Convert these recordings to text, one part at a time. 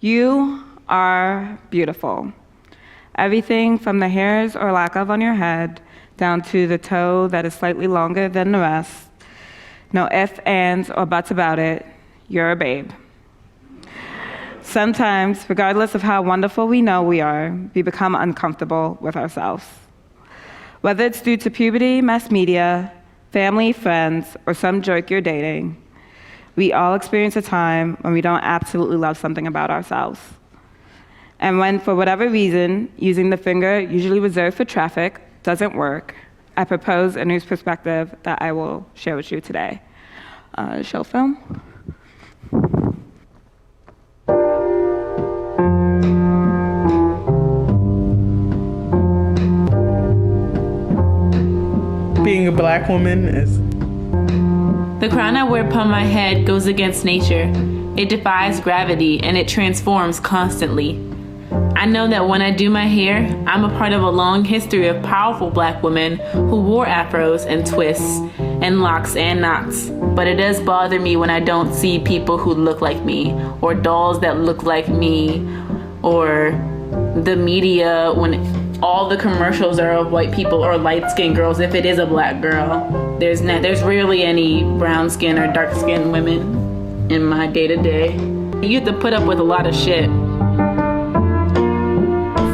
You are beautiful. Everything from the hairs or lack of on your head down to the toe that is slightly longer than the rest. No ifs, ands, or buts about it. You're a babe. Sometimes, regardless of how wonderful we know we are, we become uncomfortable with ourselves. Whether it's due to puberty, mass media, family, friends, or some jerk you're dating, we all experience a time when we don't absolutely love something about ourselves. And when, for whatever reason, using the finger usually reserved for traffic doesn't work, I propose a news perspective that I will share with you today. Show film. Being a black woman is... The crown I wear upon my head goes against nature. It defies gravity and it transforms constantly. I know that when I do my hair, I'm a part of a long history of powerful black women who wore afros and twists and locks and knots. But it does bother me when I don't see people who look like me, or dolls that look like me, or the media when all the commercials are of white people or light-skinned girls. If it is a black girl, there's rarely any brown-skinned or dark-skinned women in my day-to-day. You have to put up with a lot of shit.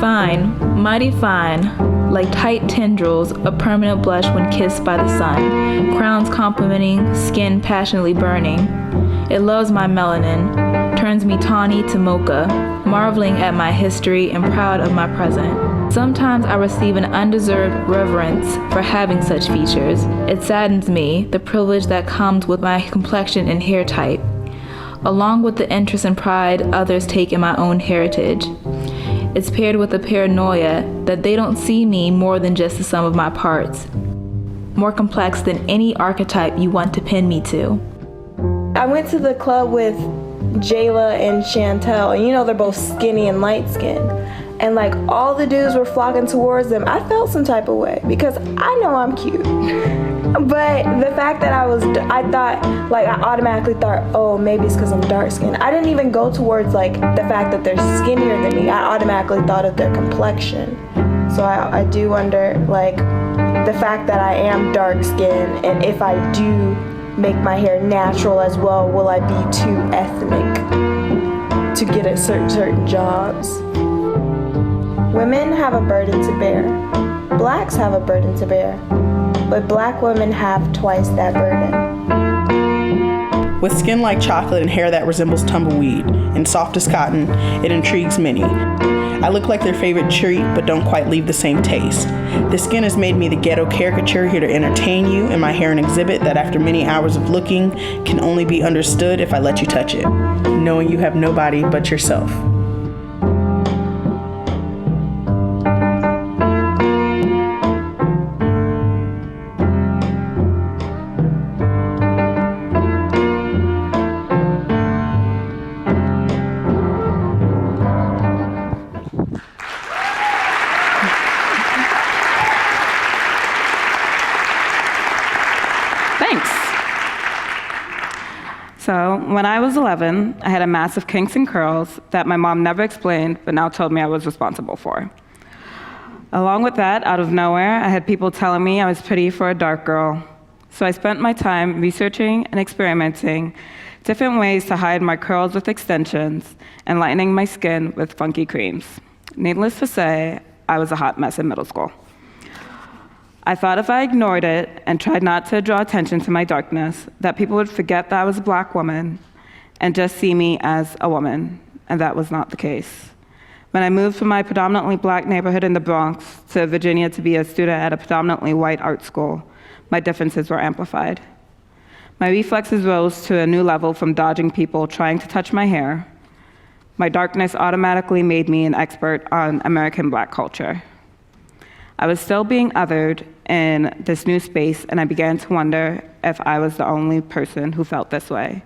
Fine, mighty fine, like tight tendrils, a permanent blush when kissed by the sun, crowns complimenting, skin passionately burning. It loves my melanin, turns me tawny to mocha, marveling at my history and proud of my present. Sometimes I receive an undeserved reverence for having such features. It saddens me, the privilege that comes with my complexion and hair type, along with the interest and pride others take in my own heritage. It's paired with a paranoia that they don't see me more than just the sum of my parts, more complex than any archetype you want to pin me to. I went to the club with Jayla and Chantel, and they're both skinny and light skinned. And like all the dudes were flocking towards them, I felt some type of way because I know I'm cute. But the fact that I automatically thought, oh, maybe it's because I'm dark skinned. I didn't even go towards like the fact that they're skinnier than me. I automatically thought of their complexion. So I do wonder, like, the fact that I am dark skinned, and if I do make my hair natural as well, will I be too ethnic to get at certain jobs? Women have a burden to bear. Blacks have a burden to bear. But black women have twice that burden. With skin like chocolate and hair that resembles tumbleweed and soft as cotton, it intrigues many. I look like their favorite treat, but don't quite leave the same taste. The skin has made me the ghetto caricature here to entertain you, and my hair an exhibit that after many hours of looking can only be understood if I let you touch it, knowing you have nobody but yourself. So when I was 11, I had a massive kinks and curls that my mom never explained, but now told me I was responsible for. Along with that, out of nowhere, I had people telling me I was pretty for a dark girl. So I spent my time researching and experimenting different ways to hide my curls with extensions and lightening my skin with funky creams. Needless to say, I was a hot mess in middle school. I thought if I ignored it and tried not to draw attention to my darkness, that people would forget that I was a black woman and just see me as a woman, and that was not the case. When I moved from my predominantly black neighborhood in the Bronx to Virginia to be a student at a predominantly white art school, my differences were amplified. My reflexes rose to a new level from dodging people trying to touch my hair. My darkness automatically made me an expert on American black culture. I was still being othered in this new space, and I began to wonder if I was the only person who felt this way.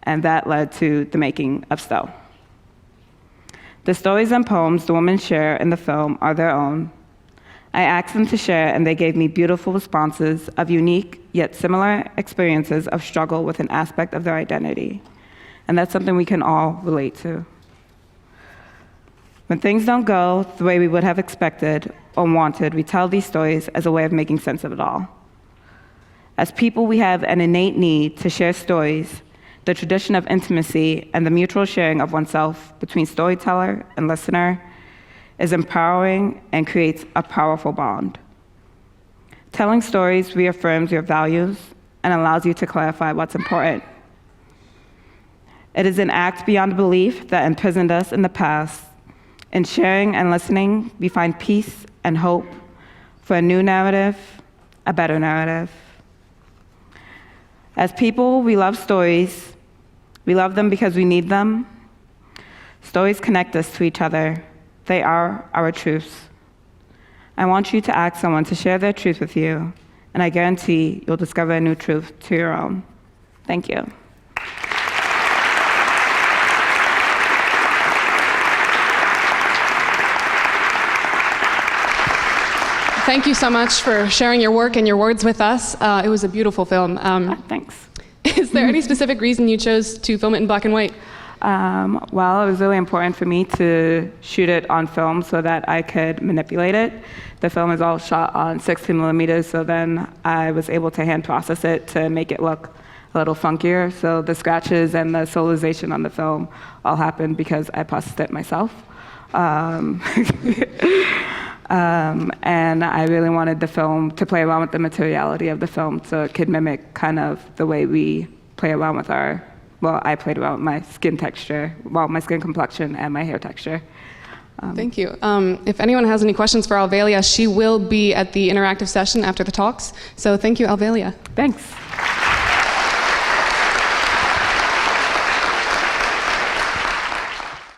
And that led to the making of Stowe. The stories and poems the women share in the film are their own. I asked them to share, and they gave me beautiful responses of unique yet similar experiences of struggle with an aspect of their identity. And that's something we can all relate to. When things don't go the way we would have expected or wanted, we tell these stories as a way of making sense of it all. As people, we have an innate need to share stories, the tradition of intimacy and the mutual sharing of oneself between storyteller and listener is empowering and creates a powerful bond. Telling stories reaffirms your values and allows you to clarify what's important. It is an act beyond belief that imprisoned us in the past. In sharing and listening, we find peace and hope for a new narrative, a better narrative. As people, we love stories. We love them because we need them. Stories connect us to each other. They are our truths. I want you to ask someone to share their truth with you, and I guarantee you'll discover a new truth to your own. Thank you. Thank you so much for sharing your work and your words with us. It was a beautiful film. Thanks. Is there any specific reason you chose to film it in black and white? Well, it was really important for me to shoot it on film so that I could manipulate it. The film is all shot on 16 millimeters, so then I was able to hand process it to make it look a little funkier. So the scratches and the solicization on the film all happened because I processed it myself. And I really wanted the film to play around with the materiality of the film so it could mimic kind of the way we play around with I played around with my skin texture, my skin complexion and my hair texture. Thank you. If anyone has any questions for Alvalia, she will be at the interactive session after the talks. So thank you, Alvalia. Thanks.